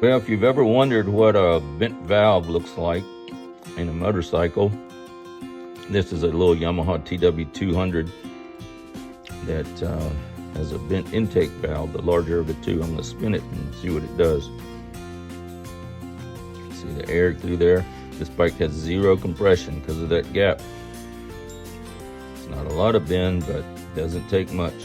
Well, if you've ever wondered what a bent valve looks like in a motorcycle, this is a little Yamaha TW200 that has a bent intake valve, the larger of the two. I'm going to spin it and see what it does. See the air through there? This bike has zero compression because of that gap. It's not a lot of bend, but it doesn't take much.